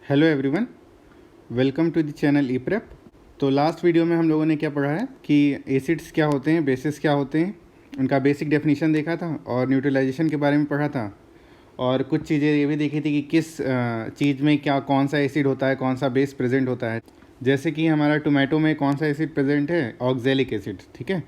Hello everyone, welcome to the channel e prep. तो last video में हम लोगों ने क्या पढ़ा है कि एसिड्स क्या होते हैं, बेसिस क्या होते हैं, उनका बेसिक डेफिनेशन देखा था और न्यूट्रलाइजेशन के बारे में पढ़ा था। और कुछ चीज़ें ये भी देखी थी कि किस चीज़ में क्या कौन सा एसिड होता है, कौन सा बेस प्रेजेंट होता है। जैसे कि हमारा टोमेटो में कौन सा एसिड प्रेजेंट है, ऑक्जेलिक एसिड, ठीक है।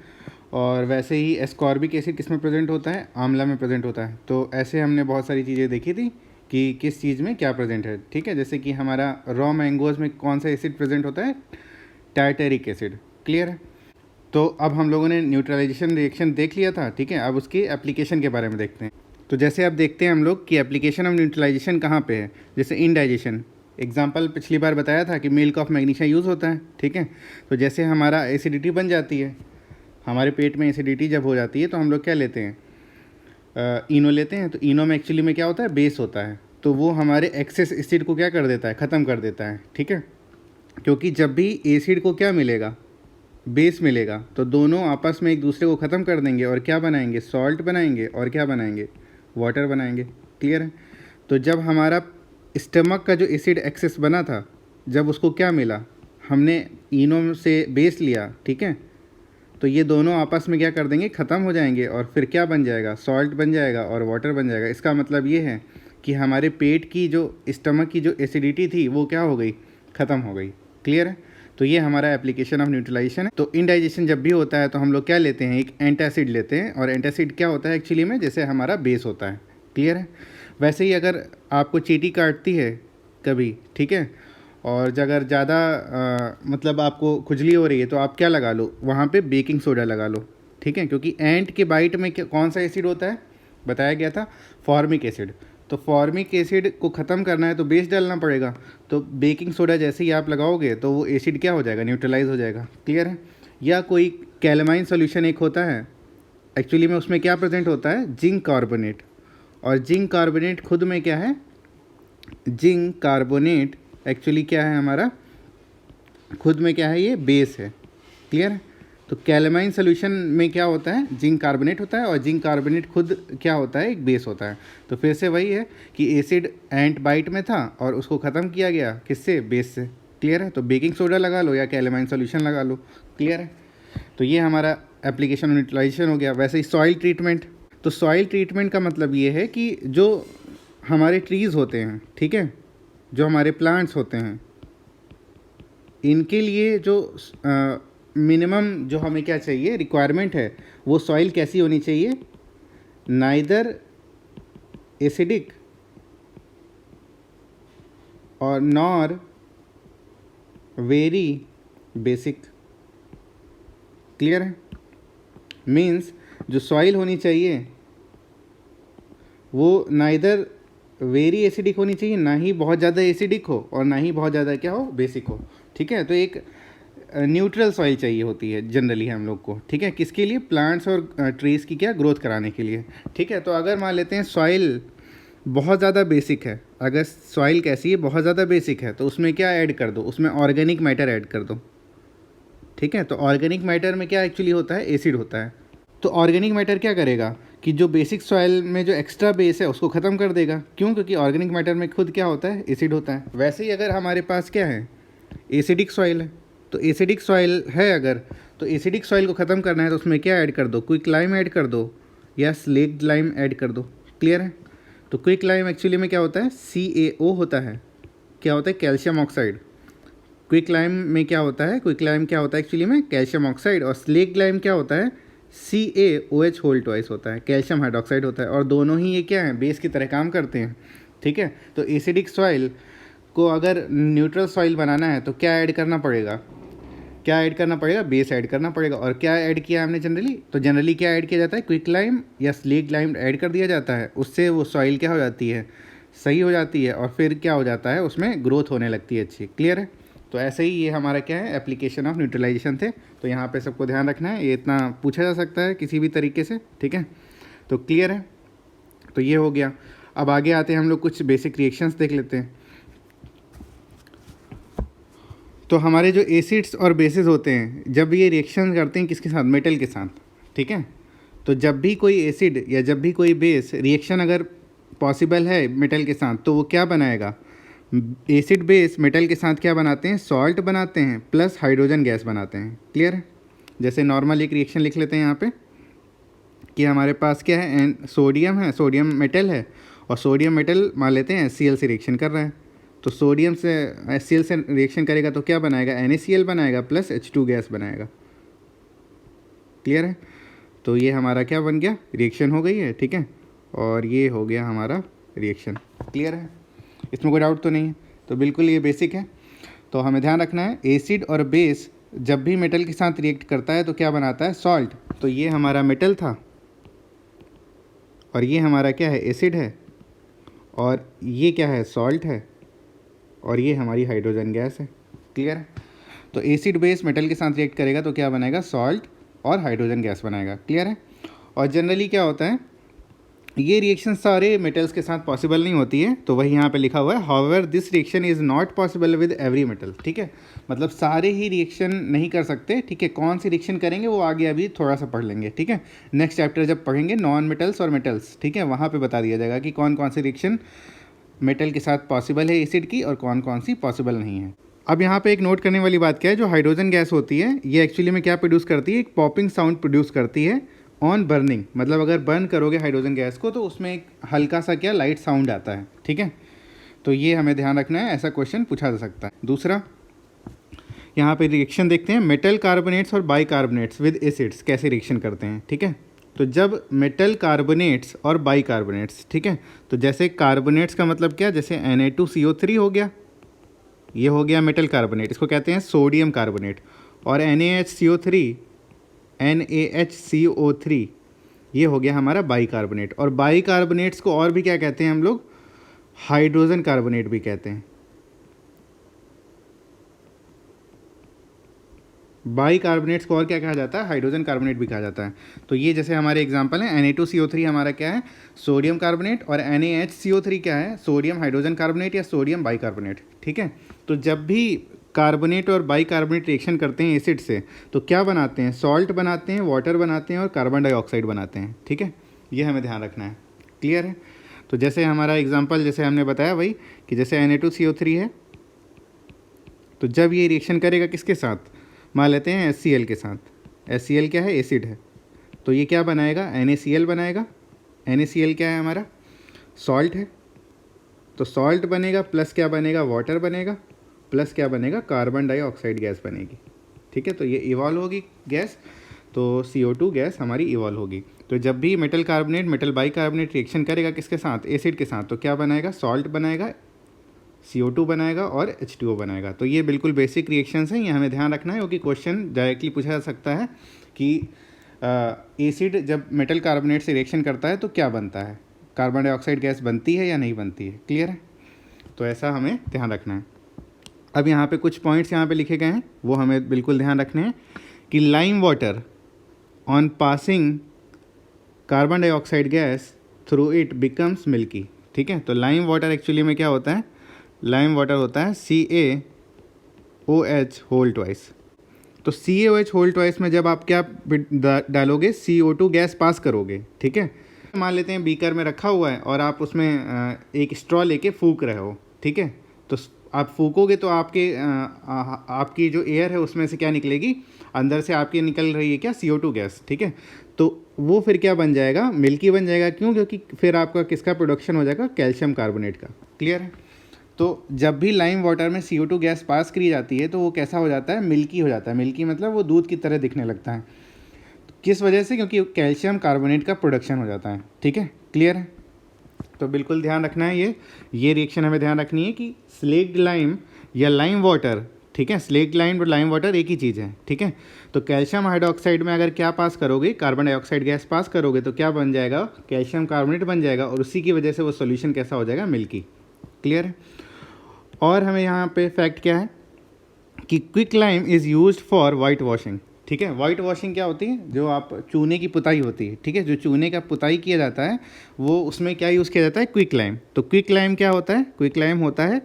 और वैसे ही एस्कॉर्बिक एसिड किस में प्रेजेंट होता है, आंवला में प्रेजेंट होता है। तो ऐसे हमने बहुत सारी चीज़ें देखी थी कि किस चीज़ में क्या प्रेजेंट है, ठीक है। जैसे कि हमारा रॉ मैंगोज़ में कौन सा एसिड प्रेजेंट होता है, टार्टेरिक एसिड, क्लियर है। तो अब हम लोगों ने न्यूट्रलाइजेशन रिएक्शन देख लिया था, ठीक है। अब उसकी एप्लीकेशन के बारे में देखते हैं। तो जैसे आप देखते हैं हम लोग कि एप्लीकेशन ऑफ न्यूट्रलाइजेशन कहाँ पे है। जैसे इनडाइजेशन एग्जाम्पल पिछली बार बताया था कि मिल्क ऑफ मैग्नीशिया यूज़ होता है, ठीक है। तो जैसे हमारा एसिडिटी बन जाती है, हमारे पेट में एसिडिटी जब हो जाती है तो हम लोग क्या लेते हैं, इनो लेते हैं। तो इनो में एक्चुअली में क्या होता है, बेस होता है। तो वो हमारे एक्सेस एसिड को क्या कर देता है, ख़त्म कर देता है, ठीक है। क्योंकि जब भी एसिड को क्या मिलेगा, बेस मिलेगा, तो दोनों आपस में एक दूसरे को ख़त्म कर देंगे और क्या बनाएंगे, सॉल्ट बनाएंगे और क्या बनाएंगे, वाटर बनाएंगे, क्लियर है। तो जब हमारा स्टमक का जो एसिड एक्सेस बना था, जब उसको क्या मिला, हमने इनो से बेस लिया, ठीक है। तो ये दोनों आपस में क्या कर देंगे, ख़त्म हो जाएंगे और फिर क्या बन जाएगा, सॉल्ट बन जाएगा और वाटर बन जाएगा। इसका मतलब ये है कि हमारे पेट की जो स्टमक की जो एसिडिटी थी वो क्या हो गई, ख़त्म हो गई, क्लियर है। तो ये हमारा एप्लीकेशन ऑफ न्यूट्रलाइजेशन है। तो इनडाइजेशन जब भी होता है तो हम लोग क्या लेते हैं, एक एंटासिड लेते हैं। और एंटासिड क्या होता है एक्चुअली में, जैसे हमारा बेस होता है, क्लियर है। वैसे ही अगर आपको चींटी काटती है कभी, ठीक है, और अगर ज़्यादा मतलब आपको खुजली हो रही है तो आप क्या लगा लो, वहाँ पे बेकिंग सोडा लगा लो, ठीक है। क्योंकि एंट के बाइट में कौन सा एसिड होता है, बताया गया था, फॉर्मिक एसिड। तो फॉर्मिक एसिड को ख़त्म करना है तो बेस डालना पड़ेगा। तो बेकिंग सोडा जैसे ही आप लगाओगे तो वो एसिड क्या हो जाएगा, न्यूट्रलाइज हो जाएगा, क्लियर है। या कोई कैलमाइन सोल्यूशन एक होता है, एक्चुअली में उसमें क्या प्रेजेंट होता है, जिंक कार्बोनेट। और जिंक कार्बोनेट खुद में क्या है, जिंक कार्बोनेट एक्चुअली क्या है हमारा, खुद में क्या है, ये बेस है, क्लियर है। तो कैलमाइन सोल्यूशन में क्या होता है, जिंक कार्बोनेट होता है और जिंक कार्बोनेट खुद क्या होता है, एक बेस होता है। तो फिर से वही है कि एसिड एंट बाइट में था और उसको ख़त्म किया गया किससे, बेस से, क्लियर है। तो बेकिंग सोडा लगा लो या कैलमाइन सोल्यूशन लगा लो, क्लियर है। तो ये हमारा एप्लीकेशन न्यूट्रलाइजेशन हो गया। वैसे ही सॉइल ट्रीटमेंट, तो सॉइल ट्रीटमेंट का मतलब ये है कि जो हमारे ट्रीज़ होते हैं, ठीक है, जो हमारे प्लांट्स होते हैं, इनके लिए जो मिनिमम जो हमें क्या चाहिए, रिक्वायरमेंट है, वो सॉइल कैसी होनी चाहिए, नाइदर एसिडिक और नॉर वेरी बेसिक, क्लियर है। मीन्स जो सॉइल होनी चाहिए वो नाइदर वेरी एसिडिक होनी चाहिए, ना ही बहुत ज़्यादा एसिडिक हो और ना ही बहुत ज़्यादा क्या हो, बेसिक हो, ठीक है। तो एक न्यूट्रल सॉइल चाहिए होती है जनरली हम लोग को, ठीक है। किसके लिए, प्लांट्स और ट्रीज़ की क्या ग्रोथ कराने के लिए, ठीक है। तो अगर मान लेते हैं सॉइल बहुत ज़्यादा बेसिक है, अगर सॉइल कैसी है, बहुत ज़्यादा बेसिक है, तो उसमें क्या ऐड कर दो, उसमें ऑर्गेनिक मैटर ऐड कर दो, ठीक है। तो ऑर्गेनिक मैटर में क्या एक्चुअली होता है, एसिड होता है। तो ऑर्गेनिक मैटर क्या करेगा कि जो बेसिक सॉइल में जो एक्स्ट्रा बेस है उसको ख़त्म कर देगा। क्यों, क्योंकि ऑर्गेनिक मैटर में खुद क्या होता है, एसिड होता है। वैसे ही अगर हमारे पास क्या है, एसिडिक सॉइल है, तो एसिडिक सॉइल है अगर, तो एसिडिक सॉइल को ख़त्म करना है तो उसमें क्या ऐड कर दो, क्विक लाइम ऐड कर दो या स्लेक्ड लाइम ऐड कर दो, क्लियर है। तो क्विक लाइम एक्चुअली में क्या होता है, CaO होता है, क्या होता है, कैल्शियम ऑक्साइड। क्विक लाइम में क्या होता है, क्विक लाइम क्या होता है एक्चुअली में, कैल्शियम ऑक्साइड। और स्लेक्ड लाइम क्या होता है, CaOH होल ट्वाइस होता है, कैल्शियम हाइड्रोक्साइड होता है। और दोनों ही ये क्या है, बेस की तरह काम करते हैं, ठीक है। तो एसिडिक सॉइल को अगर न्यूट्रल सॉइल बनाना है तो क्या ऐड करना पड़ेगा, क्या ऐड करना पड़ेगा, बेस ऐड करना पड़ेगा। और क्या ऐड किया हमने जनरली, तो जनरली क्या ऐड किया जाता है, क्विक लाइम या स्लेक्ड लाइम ऐड कर दिया जाता है। उससे वो सॉइल क्या हो जाती है, सही हो जाती है और फिर क्या हो जाता है, उसमें ग्रोथ होने लगती है अच्छी, क्लियर है। तो ऐसे ही ये हमारा क्या है, एप्लीकेशन ऑफ न्यूट्रलाइजेशन थे। तो यहाँ पे सबको ध्यान रखना है, ये इतना पूछा जा सकता है किसी भी तरीके से, ठीक है। तो क्लियर है, तो ये हो गया। अब आगे आते हैं हम लोग कुछ बेसिक रिएक्शंस देख लेते हैं। तो हमारे जो एसिड्स और बेसिस होते हैं, जब ये रिएक्शन करते हैं किसके साथ, मेटल के साथ, ठीक है। तो जब भी कोई एसिड या जब भी कोई बेस रिएक्शन अगर पॉसिबल है मेटल के साथ, तो वो क्या बनाएगा, एसिड बेस मेटल के साथ क्या बनाते हैं, सॉल्ट बनाते हैं प्लस हाइड्रोजन गैस बनाते हैं। क्लियर है। जैसे नॉर्मल एक रिएक्शन लिख लेते हैं यहाँ पे कि हमारे पास क्या है, सोडियम है, सोडियम मेटल है, और सोडियम मेटल मान लेते हैं HCl से रिएक्शन कर रहा है। तो सोडियम से HCl से रिएक्शन करेगा तो क्या बनाएगा, NaCl बनाएगा प्लस H2 गैस बनाएगा। क्लियर है। तो ये हमारा क्या बन गया, रिएक्शन हो गई है। ठीक है, और ये हो गया हमारा रिएक्शन। क्लियर है, इसमें कोई डाउट तो नहीं है। तो बिल्कुल ये बेसिक है। तो हमें ध्यान रखना है, एसिड और बेस जब भी मेटल के साथ रिएक्ट करता है तो क्या बनाता है, सॉल्ट। तो ये हमारा मेटल था और ये हमारा क्या है, एसिड है, और ये क्या है, सॉल्ट है, और ये हमारी हाइड्रोजन गैस है। क्लियर है। तो एसिड बेस मेटल के साथ रिएक्ट करेगा तो क्या बनाएगा, सॉल्ट और हाइड्रोजन गैस बनाएगा। क्लियर है। और जनरली क्या होता है, ये रिएक्शन सारे मेटल्स के साथ पॉसिबल नहीं होती है, तो वही यहाँ पे लिखा हुआ है, however this reaction is not possible with every metal. ठीक है, मतलब सारे ही रिएक्शन नहीं कर सकते। ठीक है, कौन सी रिएक्शन करेंगे वो आगे अभी थोड़ा सा पढ़ लेंगे। ठीक है, नेक्स्ट चैप्टर जब पढ़ेंगे नॉन मेटल्स और मेटल्स, ठीक है, वहाँ पर बता दिया जाएगा कि कौन कौन सी रिएक्शन मेटल के साथ पॉसिबल है एसिड की और कौन कौन सी पॉसिबल नहीं है। अब यहाँ पे एक नोट करने वाली बात क्या है, जो हाइड्रोजन गैस होती है ये एक्चुअली में क्या प्रोड्यूस करती है, एक पॉपिंग साउंड प्रोड्यूस करती है ऑन बर्निंग। मतलब अगर बर्न करोगे हाइड्रोजन गैस को तो उसमें एक हल्का सा क्या लाइट साउंड आता है। ठीक है, तो ये हमें ध्यान रखना है, ऐसा क्वेश्चन पूछा जा सकता है। दूसरा, यहाँ पे रिएक्शन देखते हैं, मेटल कार्बोनेट्स और बाइकार्बोनेट्स विद एसिड्स कैसे रिएक्शन करते हैं। ठीक है, तो जब मेटल कार्बोनेट्स और बाइकार्बोनेट्स, ठीक है, तो जैसे कार्बोनेट्स का मतलब क्या, जैसे Na2CO3 हो गया, ये हो गया मेटल कार्बोनेट, इसको कहते हैं सोडियम कार्बोनेट, और NaHCO3 ये हो गया हमारा बाइकार्बोनेट। और बाइकार्बोनेट्स को और भी क्या कहते हैं हम लोग, हाइड्रोजन कार्बोनेट भी कहते हैं। बाइकार्बोनेट्स को और क्या कहा जाता है, हाइड्रोजन कार्बोनेट भी कहा जाता है। तो ये जैसे हमारे एग्जांपल है, Na2CO3 हमारा क्या है, सोडियम कार्बोनेट, और NaHCO3 क्या है, सोडियम हाइड्रोजन कार्बोनेट या सोडियम बाइकार्बोनेट। ठीक है, तो जब भी कार्बोनेट और बाइकार्बोनेट रिएक्शन करते हैं एसिड से तो क्या बनाते हैं, सॉल्ट बनाते हैं, वाटर बनाते हैं और कार्बन डाइऑक्साइड बनाते हैं। ठीक है, ये हमें ध्यान रखना है। क्लियर है। तो जैसे हमारा एग्जांपल जैसे हमने बताया वही कि जैसे Na2CO3 है, तो जब ये रिएक्शन करेगा किसके साथ, मान लेते हैं HCl के साथ। HCl क्या है, एसिड है, तो ये क्या बनाएगा, NaCl बनाएगा। NaCl क्या है हमारा, सॉल्ट है, तो सॉल्ट बनेगा प्लस क्या बनेगा, वाटर बनेगा, प्लस क्या बनेगा, कार्बन डाइऑक्साइड गैस बनेगी। ठीक है, तो ये इवॉल्व होगी गैस, तो CO2 गैस हमारी इवॉल्व होगी। तो जब भी metal carbonate metal bicarbonate reaction करेगा किसके साथ, एसिड के साथ, तो क्या बनाएगा, सॉल्ट बनाएगा, CO2 बनाएगा और H2O बनाएगा। तो ये बिल्कुल बेसिक रिएक्शंस हैं, ये हमें ध्यान रखना है, क्योंकि क्वेश्चन डायरेक्टली पूछा जा सकता है कि एसिड जब मेटल कार्बोनेट से रिएक्शन करता है तो क्या बनता है, कार्बन डाइऑक्साइड गैस बनती है या नहीं बनती है। क्लियर है, तो ऐसा हमें ध्यान रखना है। अब यहाँ पे कुछ पॉइंट्स यहाँ पे लिखे गए हैं, वो हमें बिल्कुल ध्यान रखने हैं कि lime water on passing carbon dioxide gas through it becomes milky. ठीक है, तो लाइम वाटर एक्चुअली में क्या होता है, लाइम वाटर होता है CaOH होल ट्वाइस। तो CaOH होल ट्वाइस में जब आप क्या डालोगे, CO2 गैस पास करोगे। ठीक है, मान लेते हैं बीकर में रखा हुआ है और आप उसमें एक स्ट्रॉ लेके फूंक रहे हो। ठीक है, तो आप फूकोगे तो आपकी जो एयर है उसमें से क्या निकलेगी, अंदर से आपकी निकल रही है क्या, CO2 गैस। ठीक है, तो वो फिर क्या बन जाएगा, मिल्की बन जाएगा। क्यों, क्योंकि फिर आपका किसका प्रोडक्शन हो जाएगा, कैल्शियम कार्बोनेट का। क्लियर है। तो जब भी लाइम वाटर में CO2 गैस पास करी जाती है तो वो कैसा हो जाता है, मिल्की हो जाता है। मिल्की मतलब वो दूध की तरह दिखने लगता है। किस वजह से, क्योंकि कैल्शियम कार्बोनेट का प्रोडक्शन हो जाता है। ठीक है, क्लियर है। तो बिल्कुल ध्यान रखना है, ये रिएक्शन हमें ध्यान रखनी है कि स्लेक्ड लाइम या लाइम वाटर, ठीक है, स्लेक्ड लाइम और लाइम वाटर एक ही चीज़ है। ठीक है, तो कैल्शियम हाइड्रोक्साइड में अगर क्या पास करोगे, कार्बन डाइऑक्साइड गैस पास करोगे तो क्या बन जाएगा, कैल्शियम कार्बोनेट बन जाएगा, और उसी की वजह से वो सोल्यूशन कैसा हो जाएगा, मिल्की। क्लियर है। और हमें यहाँ पे फैक्ट क्या है कि quick lime is used for white washing. ठीक है, वाइट वॉशिंग क्या होती है, जो आप चूने की पुताई होती है। ठीक है, जो चूने का पुताई किया जाता है वो उसमें क्या यूज़ किया जाता है, क्विक लाइम। तो क्विक लाइम क्या होता है, क्विक लाइम होता है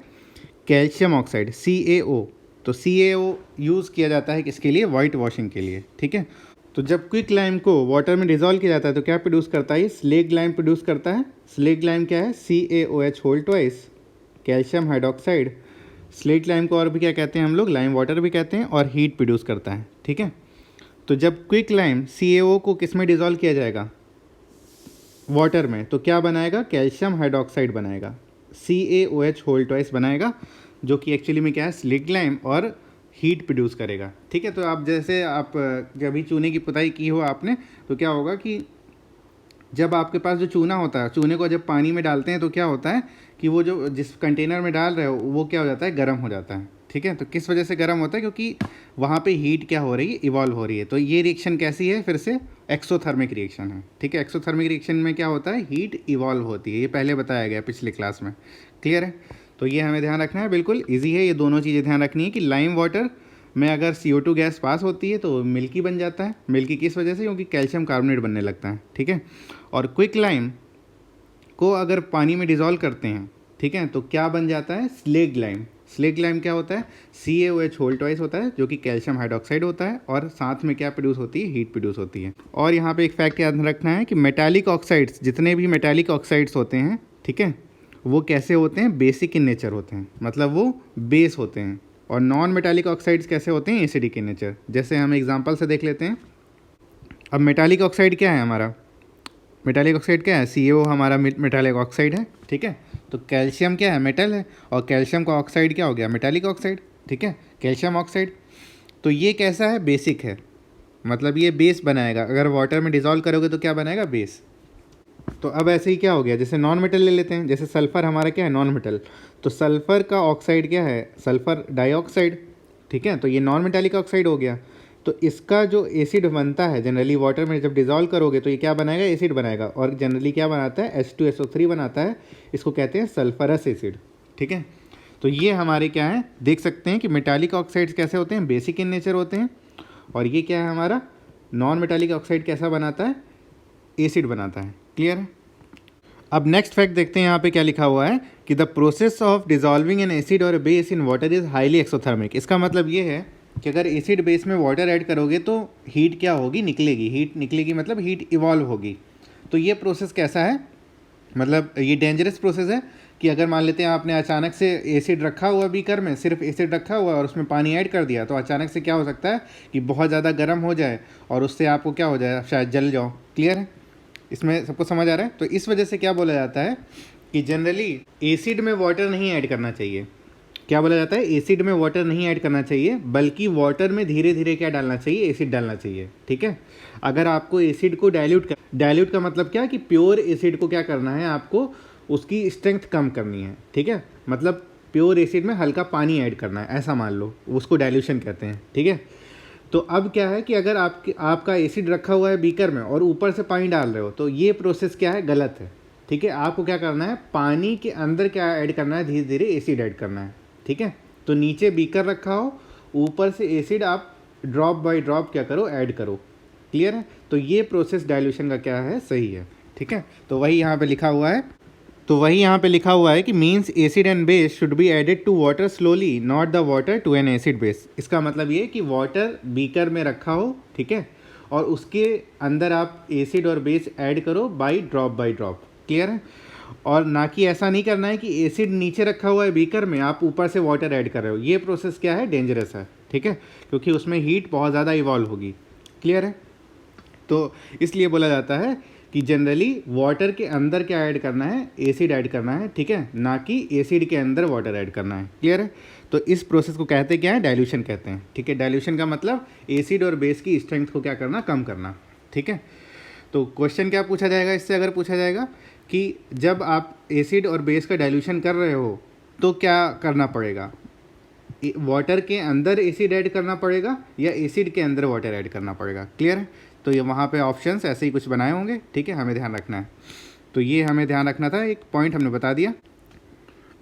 कैल्शियम ऑक्साइड CaO। तो CaO यूज़ किया जाता है किसके लिए, वाइट वॉशिंग के लिए। ठीक है, तो जब क्विक लाइम को वाटर में डिजोल्व किया जाता है तो क्या प्रोड्यूस करता है, स्लेक्ड लाइम प्रोड्यूस करता है। स्लेक्ड लाइम क्या है, CaOH whole twice calcium hydroxide, slaked lime को और भी क्या कहते हैं हम लोग, लाइम वाटर भी कहते हैं, और हीट प्रोड्यूस करता है। ठीक है, तो जब क्विक लाइम CaO को किस में डिज़ोल्व किया जाएगा, वाटर में, तो क्या बनाएगा, कैल्शियम हाइड्रोक्साइड बनाएगा, CaOH होल ट्वाइस बनाएगा, जो कि एक्चुअली में क्या है, स्लेट लाइम, और हीट प्रोड्यूस करेगा। ठीक है, तो आप जैसे आप जब भी चूने की पुताई की हो आपने, तो क्या होगा कि जब आपके पास जो चूना होता है, चूने को जब पानी में डालते हैं तो क्या होता है कि वो जो जिस कंटेनर में डाल रहे हो वो क्या हो जाता है, गर्म हो जाता है। ठीक है, तो किस वजह से गर्म होता है, क्योंकि वहाँ पे हीट क्या हो रही है, इवॉल्व हो रही है। तो ये रिएक्शन कैसी है, फिर से एक्सोथर्मिक रिएक्शन है। ठीक है, एक्सोथर्मिक रिएक्शन में क्या होता है, हीट इवॉल्व होती है, ये पहले बताया गया पिछले क्लास में। क्लियर है, तो ये हमें ध्यान रखना है, बिल्कुल ईजी है, ये दोनों चीज़ें ध्यान रखनी है कि लाइम वाटर में अगर CO2 गैस पास होती है तो मिल्की बन जाता है। मिल्की किस वजह से, क्योंकि कैल्शियम कार्बोनेट बनने लगता है। ठीक है, और क्विक लाइम को अगर पानी में डिज़ोल्व करते हैं, ठीक है, तो क्या बन जाता है, स्लेग लाइम। स्लेग लाइम क्या होता है, CaOH होल ट्वाइस होता है, जो कि कैल्शियम हाइड्रोक्साइड होता है, और साथ में क्या प्रोड्यूस होती है, हीट प्रोड्यूस होती है। और यहाँ पे एक फैक्ट याद रखना है कि मेटालिक ऑक्साइड्स, जितने भी मेटालिक ऑक्साइड्स होते हैं, ठीक है, वो कैसे होते हैं, बेसिक इन नेचर होते हैं, मतलब वो बेस होते हैं। और नॉन मेटालिक ऑक्साइड्स कैसे होते हैं, एसिडिक इन नेचर। जैसे हम एग्जांपल से देख लेते हैं। अब मेटालिक ऑक्साइड क्या है हमारा, मेटालिक ऑक्साइड क्या है, CaO हमारा मेटालिक ऑक्साइड है। ठीक है, तो कैल्शियम क्या है, मेटल है, और कैल्शियम का ऑक्साइड क्या हो गया, मेटालिक ऑक्साइड। ठीक है, कैल्शियम ऑक्साइड। तो ये कैसा है, बेसिक है, मतलब ये बेस बनाएगा। अगर वाटर में डिज़ोल्व करोगे तो क्या बनाएगा, बेस। तो अब ऐसे ही क्या हो गया, जैसे नॉन मेटल ले लेते हैं, जैसे सल्फ़र हमारा क्या है, नॉन मेटल, तो सल्फ़र का ऑक्साइड क्या है, सल्फ़र डाइऑक्साइड। ठीक है, तो ये नॉन मेटालिक ऑक्साइड हो गया। तो इसका जो एसिड बनता है जनरली वाटर में जब डिज़ोल्व करोगे तो ये क्या बनाएगा, एसिड बनाएगा, और जनरली क्या बनाता है, H2SO3 बनाता है, इसको कहते हैं सल्फरस एसिड। ठीक है, तो ये हमारे क्या है, देख सकते हैं कि मेटालिक ऑक्साइड्स कैसे होते हैं, बेसिक इन नेचर होते हैं, और ये क्या है हमारा नॉन मेटालिक ऑक्साइड कैसा बनाता है, एसिड बनाता है। क्लियर है। अब नेक्स्ट फैक्ट देखते हैं यहाँ पे क्या लिखा हुआ है कि the process of dissolving an acid और base in water is highly exothermic. इसका मतलब ये है कि अगर एसिड बेस में वाटर ऐड करोगे तो हीट क्या होगी, निकलेगी, हीट निकलेगी, मतलब हीट इवॉल्व होगी। तो ये प्रोसेस कैसा है, मतलब ये डेंजरस प्रोसेस है कि अगर मान लेते हैं आपने अचानक से एसिड रखा हुआ बीकर में, सिर्फ एसिड रखा हुआ और उसमें पानी ऐड कर दिया, तो अचानक से क्या हो सकता है कि बहुत ज़्यादा गर्म हो जाए और उससे आपको क्या हो जाए, शायद जल जाओ। क्लियर है, इसमें सबको समझ आ रहा है। तो इस वजह से क्या बोला जाता है कि जनरली एसिड में वाटर नहीं ऐड करना चाहिए। क्या बोला जाता है, एसिड में वाटर नहीं ऐड करना चाहिए, बल्कि वाटर में धीरे धीरे क्या डालना चाहिए, एसिड डालना चाहिए। ठीक है, अगर आपको एसिड को डाइल्यूट का मतलब क्या कि प्योर एसिड को क्या करना है, आपको उसकी स्ट्रेंथ कम करनी है। ठीक है, मतलब प्योर एसिड में हल्का पानी ऐड करना है, ऐसा मान लो, उसको डाइल्यूशन कहते हैं। ठीक है, तो अब क्या है कि अगर आपका एसिड रखा हुआ है बीकर में और ऊपर से पानी डाल रहे हो, तो ये प्रोसेस क्या है, गलत है। ठीक है, आपको क्या करना है, पानी के अंदर क्या ऐड करना है, धीरे धीरे एसिड ऐड करना है। ठीक है, तो नीचे बीकर रखा हो, ऊपर से एसिड आप ड्रॉप बाय ड्रॉप क्या करो, ऐड करो। क्लियर है, तो ये प्रोसेस डाइल्यूशन का क्या है, सही है। ठीक है, तो वही यहाँ पे लिखा हुआ है कि means acid and base should be added to water slowly, not the water to an acid base. इसका मतलब ये कि वाटर बीकर में रखा हो, ठीक है, और उसके अंदर आप एसिड और बेस ऐड करो बाय ड्रॉप। क्लियर है, और ना कि ऐसा नहीं करना है कि एसिड नीचे रखा हुआ है बीकर में, आप ऊपर से वाटर ऐड कर रहे हो। ये प्रोसेस क्या है, डेंजरस है। ठीक है, क्योंकि उसमें हीट बहुत ज़्यादा इवॉल्व होगी। क्लियर है, तो इसलिए बोला जाता है कि जनरली वाटर के अंदर क्या ऐड करना है, एसिड ऐड करना है। ठीक है, ना कि एसिड के अंदर वाटर ऐड करना है। क्लियर है, तो इस प्रोसेस को कहते क्या है, डाइल्यूशन कहते हैं। ठीक है, डाइल्यूशन का मतलब एसिड और बेस की स्ट्रेंथ को क्या करना, कम करना। ठीक है, तो क्वेश्चन क्या पूछा जाएगा इससे, अगर पूछा जाएगा कि जब आप एसिड और बेस का डाइल्यूशन कर रहे हो तो क्या करना पड़ेगा, वाटर के अंदर एसिड ऐड करना पड़ेगा या एसिड के अंदर वाटर ऐड करना पड़ेगा। क्लियर है, तो ये वहाँ पे ऑप्शंस ऐसे ही कुछ बनाए होंगे। ठीक है, हमें ध्यान रखना है, तो ये हमें ध्यान रखना था, एक पॉइंट हमने बता दिया।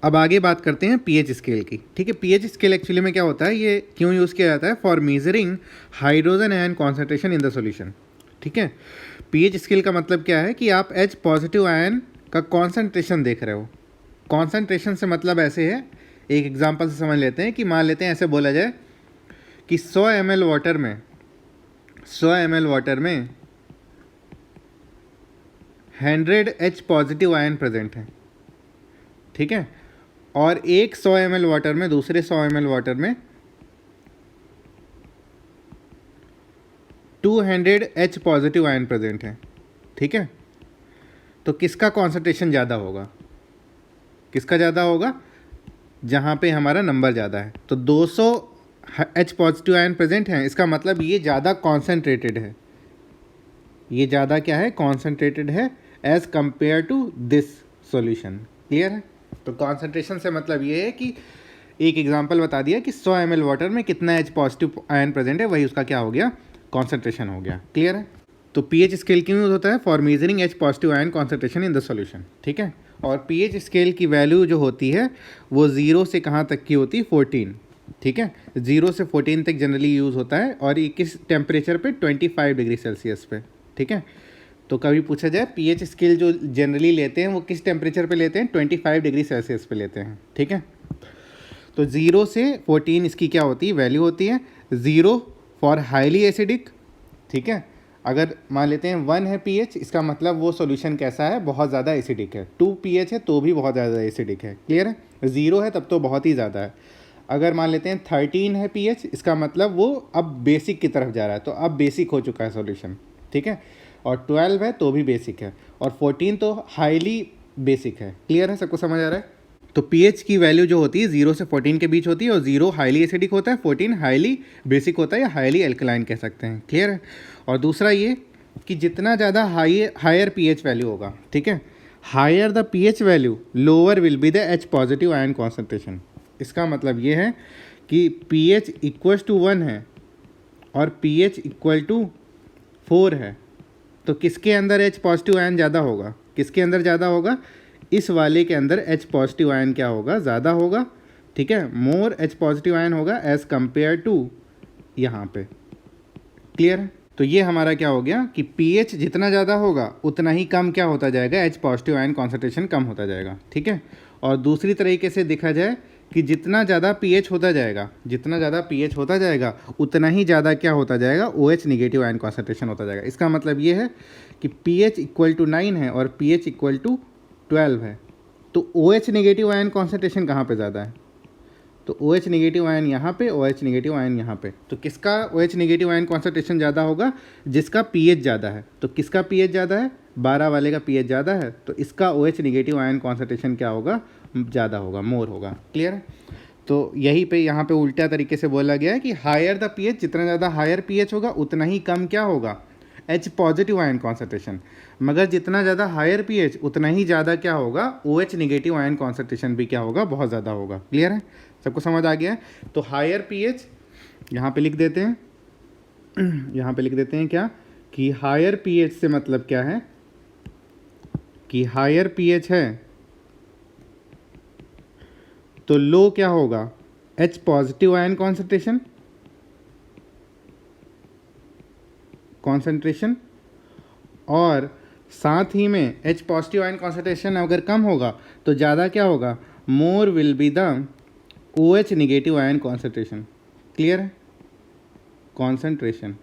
अब आगे बात करते हैं पीएच स्केल की। ठीक है, पीएच स्केल एक्चुअली में क्या होता है, ये क्यों यूज़ किया जाता है, for measuring hydrogen ion concentration in the solution. ठीक है, पीएच स्केल का मतलब क्या है कि आप H पॉजिटिव आयन का कॉन्सेंट्रेशन देख रहे हो। कॉन्सेंट्रेशन से मतलब ऐसे है, एक एग्जांपल से समझ लेते हैं कि मान लेते हैं ऐसे बोला जाए कि 100 ml वाटर में 100 H पॉजिटिव आयन प्रेजेंट है। ठीक है, और एक 100 ml वाटर में, दूसरे 100 ml वाटर में 200 H पॉजिटिव आयन प्रेजेंट है, ठीक है। तो किसका कॉन्सेंट्रेशन ज़्यादा होगा, किसका ज़्यादा होगा, जहाँ पे हमारा नंबर ज़्यादा है। तो 200 H पॉजिटिव आयन प्रेजेंट है, इसका मतलब ये ज़्यादा कॉन्सेंट्रेटेड है, ये ज़्यादा क्या है, कॉन्सेंट्रेटेड है as compare to this solution. Clear है। तो कॉन्सेंट्रेशन से मतलब ये है कि एक एग्जांपल बता दिया कि 100 ml वाटर में कितना H पॉजिटिव आयन प्रेजेंट है, वही उसका क्या हो गया, कॉन्सेंट्रेशन हो गया। क्लियर है। तो पीएच स्केल क्यों यूज होता है, for measuring H positive ion concentration in the solution, ठीक है। और पीएच स्केल की वैल्यू जो होती है वो 0 से कहाँ तक की होती है, 14, ठीक है। 0 से 14 तक जनरली यूज़ होता है, और ये किस टेम्परेचर पे, 25 डिग्री सेल्सियस पे, ठीक है। तो कभी पूछा जाए पीएच स्केल जो जनरली लेते हैं वो किस टेम्परेचर पे लेते हैं, 25 डिग्री सेल्सियस पे लेते हैं, ठीक है। तो 0 से 14 इसकी क्या होती है, वैल्यू होती है। 0 फॉर हाईली एसिडिक, ठीक है। अगर मान लेते हैं 1 है पीएच, इसका मतलब वो सॉल्यूशन कैसा है, बहुत ज़्यादा एसिडिक है। 2 पीएच है तो भी बहुत ज़्यादा एसिडिक है। क्लियर है। 0 है तब तो बहुत ही ज़्यादा है। अगर मान लेते हैं 13 है पीएच, इसका मतलब वो अब बेसिक की तरफ जा रहा है, तो अब बेसिक हो चुका है सॉल्यूशन, ठीक है। और 12 है तो भी बेसिक है, और 14 तो हाईली बेसिक है। क्लियर है, सबको समझ आ रहा है। तो पीएच की वैल्यू जो होती है 0 से 14 के बीच होती है, और 0 हाईली एसिडिक होता है, 14 हाईली बेसिक होता है या हाईली एल्कलाइन कह सकते हैं। क्लियर है। और दूसरा ये कि जितना ज़्यादा हायर पीएच वैल्यू होगा, ठीक है, higher the pH value lower will be the H positive ion concentration. इसका मतलब ये है कि pH इक्वल टू 1 है और pH इक्वल टू 4 है, तो किसके अंदर H पॉजिटिव आयन ज़्यादा होगा, किसके अंदर ज़्यादा होगा, इस वाले के अंदर H पॉजिटिव आयन क्या होगा, ज़्यादा होगा, ठीक है। मोर H पॉजिटिव आयन होगा एज़ कंपेयर टू यहाँ पे। क्लियर है। तो ये हमारा क्या हो गया कि pH जितना ज़्यादा होगा उतना ही कम क्या होता जाएगा, H पॉजिटिव आयन कॉन्सेंट्रेशन कम होता जाएगा, ठीक है। और दूसरी तरीके से देखा जाए कि जितना ज़्यादा pH होता जाएगा, जितना ज़्यादा pH होता जाएगा उतना ही ज़्यादा क्या होता जाएगा, OH निगेटिव आयन कॉन्सेंट्रेशन होता जाएगा। इसका मतलब ये है कि pH इक्वल टू 9 है और pH इक्वल टू 12 है, तो OH निगेटिव आयन कॉन्सेंट्रेशन कहाँ पे ज़्यादा है, तो OH निगेटिव आयन यहाँ पे, OH निगेटिव आयन यहाँ पे। तो किसका OH निगेटिव आयन कॉन्सेंट्रेशन ज़्यादा होगा, जिसका pH ज़्यादा है। तो किसका pH ज़्यादा है, 12 वाले का pH ज़्यादा है, तो इसका OH निगेटिव आयन कॉन्सेंट्रेशन क्या होगा, ज़्यादा होगा, मोर होगा। क्लियर है। तो यही पे यहाँ पे उल्टा तरीके से बोला गया है कि हायर द pH, जितना ज़्यादा हायर pH होगा उतना ही कम क्या होगा, H पॉजिटिव आयन कॉन्सेंट्रेशन, मगर जितना ज़्यादा हायर pH उतना ही ज़्यादा क्या होगा, OH निगेटिव आयन कॉन्सेंट्रेशन भी क्या होगा, बहुत ज़्यादा होगा। क्लियर है, सबको समझ आ गया है। तो हायर pH यहाँ पे लिख देते हैं, यहाँ पे लिख देते हैं क्या, कि हायर pH से मतलब क्या है, कि हायर pH है तो लो क्या होगा, H पॉजिटिव आयन कॉन्सेंट्रेशन, और साथ ही में H पॉजिटिव आयन कॉन्सेंट्रेशन अगर कम होगा तो ज़्यादा क्या होगा, more will be the OH negative ion concentration. Clear है, कॉन्सेंट्रेशन।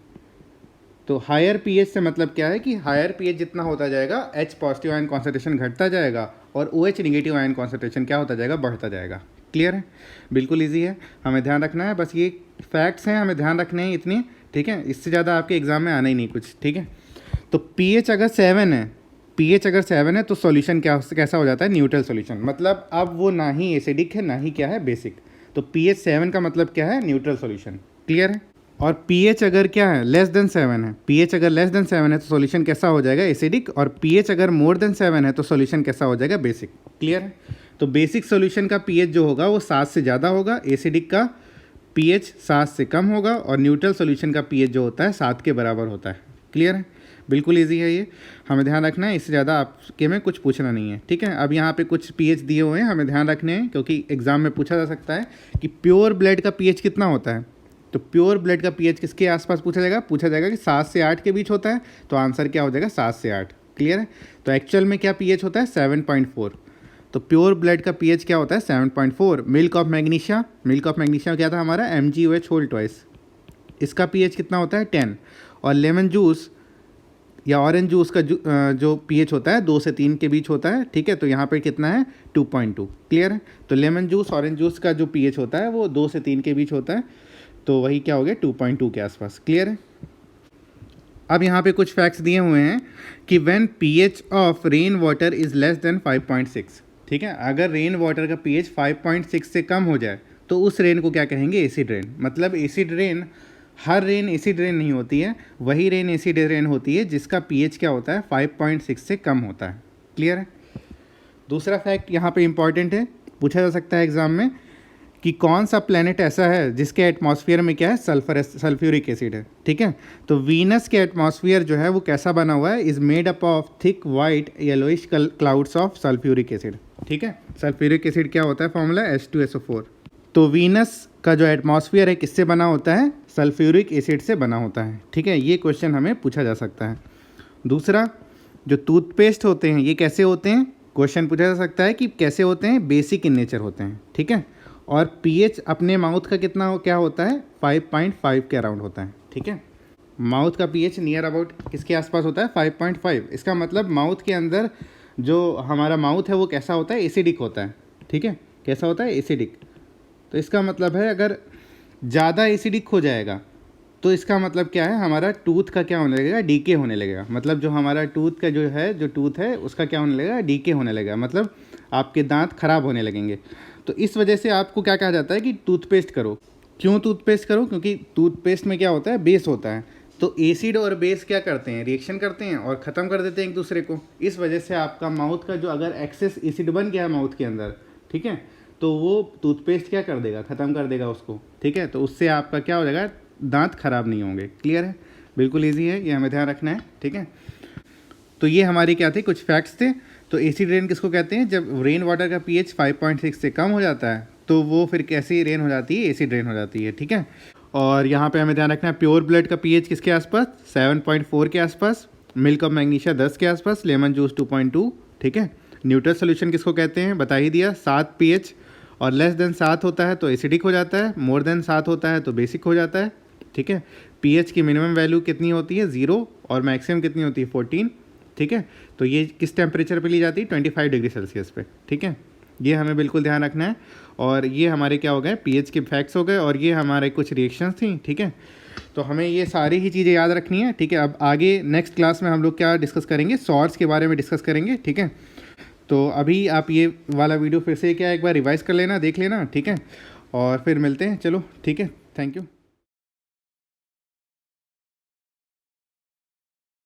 तो हायर pH से मतलब क्या है कि हायर pH जितना होता जाएगा H पॉजिटिव आयन कॉन्सेंट्रेशन घटता जाएगा और OH निगेटिव आयन कॉन्सेंट्रेशन क्या होता जाएगा, बढ़ता जाएगा। क्लियर है, बिल्कुल इजी है, हमें ध्यान रखना है, बस ये फैक्ट्स हैं, हमें ध्यान रखने हैं इतनी, ठीक है। इससे ज़्यादा आपके एग्जाम में आना ही नहीं कुछ, ठीक है। तो pH अगर 7 है, pH अगर 7 है तो सॉल्यूशन क्या कैसा हो जाता है, न्यूट्रल सॉल्यूशन, मतलब अब वो ना ही एसिडिक है ना ही क्या है, बेसिक। तो pH 7 का मतलब क्या है, न्यूट्रल सॉल्यूशन। क्लियर है। और pH अगर क्या है, लेस देन 7 है, pH अगर लेस देन 7 है तो सॉल्यूशन कैसा हो जाएगा, एसिडिक, और pH अगर मोर देन 7 है तो सॉल्यूशन कैसा हो जाएगा, बेसिक। क्लियर है। तो बेसिक सॉल्यूशन का pH जो होगा वो 7 से ज़्यादा होगा, एसिडिक का pH 7 से कम होगा, और न्यूट्रल सॉल्यूशन का pH जो होता है 7 के बराबर होता है। क्लियर है, बिल्कुल इजी है, ये हमें ध्यान रखना है, इससे ज़्यादा आपके में कुछ पूछना नहीं है, ठीक है। अब यहाँ पे कुछ pH दिए हुए हैं, हमें ध्यान रखने हैं, क्योंकि एग्जाम में पूछा जा सकता है कि प्योर ब्लड का pH कितना होता है। तो प्योर ब्लड का pH किसके आसपास पूछा जाएगा कि 7 से 8 के बीच होता है, तो आंसर क्या हो जाएगा, 7 से 8। क्लियर है। तो एक्चुअल में क्या pH होता है, 7.4। तो प्योर ब्लड का pH क्या होता है, 7.4। मिल्क ऑफ मैग्नीशिया क्या था हमारा, MgOH होल ट्वाइस, इसका pH कितना होता है, 10। और लेमन जूस या ऑरेंज जूस का जो pH होता है 2 से 3 के बीच होता है, ठीक है। तो यहाँ पे कितना है 2.2, क्लियर है। तो लेमन जूस, ऑरेंज जूस का जो pH होता है वो 2 से 3 के बीच होता है, तो वही क्या हो गया 2.2 के आसपास, क्लियर है। अब यहाँ पे कुछ फैक्ट्स दिए हुए हैं कि when pH of rain water is less than 5.6, ठीक है। अगर रेन वाटर का pH 5.6 से कम हो जाए तो उस रेन को क्या कहेंगे, एसिड रेन। मतलब एसिड रेन, हर रेन एसिड रेन नहीं होती है, वही रेन एसिड रेन होती है जिसका pH क्या होता है 5.6 से कम होता है, क्लियर है। दूसरा फैक्ट यहाँ पे इंपॉर्टेंट है, पूछा जा सकता है एग्जाम में कि कौन सा प्लेनेट ऐसा है जिसके एटमॉस्फेयर में क्या है, सल्फ्यूरिक एसिड है, ठीक है। तो वीनस के एटमॉस्फेयर जो है वो कैसा बना हुआ है, is made up of thick white yellowish clouds of sulphuric acid, ठीक है। सल्फ्यूरिक एसिड क्या होता है, फॉर्मूला H2SO4। तो वीनस का जो एटमॉस्फेयर है किससे बना होता है, सल्फ्यूरिक एसिड से बना होता है, ठीक है। ये क्वेश्चन हमें पूछा जा सकता है। दूसरा, जो टूथपेस्ट होते हैं ये कैसे होते हैं, क्वेश्चन पूछा जा सकता है कि कैसे होते हैं, बेसिक इन नेचर होते हैं, ठीक है। और pH अपने माउथ का कितना क्या होता है, 5.5 के अराउंड होता है, ठीक है। माउथ का pH नियर अबाउट किसके आसपास होता है, 5.5। इसका मतलब माउथ के अंदर जो हमारा माउथ है वो कैसा होता है, एसिडिक होता है, ठीक है। कैसा होता है, एसिडिक। तो इसका मतलब है अगर ज़्यादा एसिडिक हो जाएगा तो इसका मतलब क्या है, हमारा टूथ का क्या होने लगेगा, डीके होने लगेगा। मतलब जो हमारा टूथ का जो टूथ है उसका क्या होने लगेगा, डीके होने लगेगा। मतलब आपके दांत खराब होने लगेंगे। तो इस वजह से आपको क्या कहा जाता है कि टूथपेस्ट करो। क्यों टूथपेस्ट करो, क्योंकि टूथपेस्ट में क्या होता है, बेस होता है। तो एसिड और बेस क्या करते हैं, रिएक्शन करते हैं और ख़त्म कर देते हैं एक दूसरे को। इस वजह से आपका माउथ का जो अगर एक्सेस एसिड बन गया है माउथ के अंदर, ठीक है, तो वो टूथपेस्ट क्या कर देगा, ख़त्म कर देगा उसको, ठीक है। तो उससे आपका क्या हो जाएगा, दांत खराब नहीं होंगे, क्लियर है। बिल्कुल ईजी है, ये हमें ध्यान रखना है, ठीक है। तो ये हमारे क्या थे, कुछ फैक्ट्स थे। तो एसिड रेन किसको कहते हैं, जब रेन वाटर का pH 5.6 से कम हो जाता है तो वो फिर कैसी रेन हो जाती है, एसिड रेन हो जाती है, ठीक है। और यहाँ पे हमें ध्यान रखना है, प्योर ब्लड का pH किसके आसपास, 7.4 के आसपास, मिल्क ऑफ मैग्नीशिया 10 के आसपास, लेमन जूस 2.2, ठीक है। न्यूट्रल सोल्यूशन किसको कहते हैं, बता ही दिया, 7 pH और लेस देन 7 होता है तो एसिडिक हो जाता है, मोर देन 7 होता है तो बेसिक हो जाता है, ठीक है। pH की मिनिमम वैल्यू कितनी होती है, 0, और मैक्सिमम कितनी होती है, 14, ठीक है। तो ये किस टेम्परेचर पे ली जाती है, 25 डिग्री सेल्सियस पे, ठीक है। ये हमें बिल्कुल ध्यान रखना है। और ये हमारे क्या हो गए, pH के फैक्ट्स हो गए, और ये हमारे कुछ रिएक्शंस थी, ठीक है। तो हमें ये सारी ही चीज़ें याद रखनी है, ठीक है। अब आगे नेक्स्ट क्लास में हम लोग क्या डिस्कस करेंगे, सॉल्ट्स के बारे में डिस्कस करेंगे, ठीक है। तो अभी आप ये वाला वीडियो फिर से क्या एक बार रिवाइज़ कर लेना, देख लेना, ठीक है। और फिर मिलते हैं, चलो ठीक है, थैंक यू।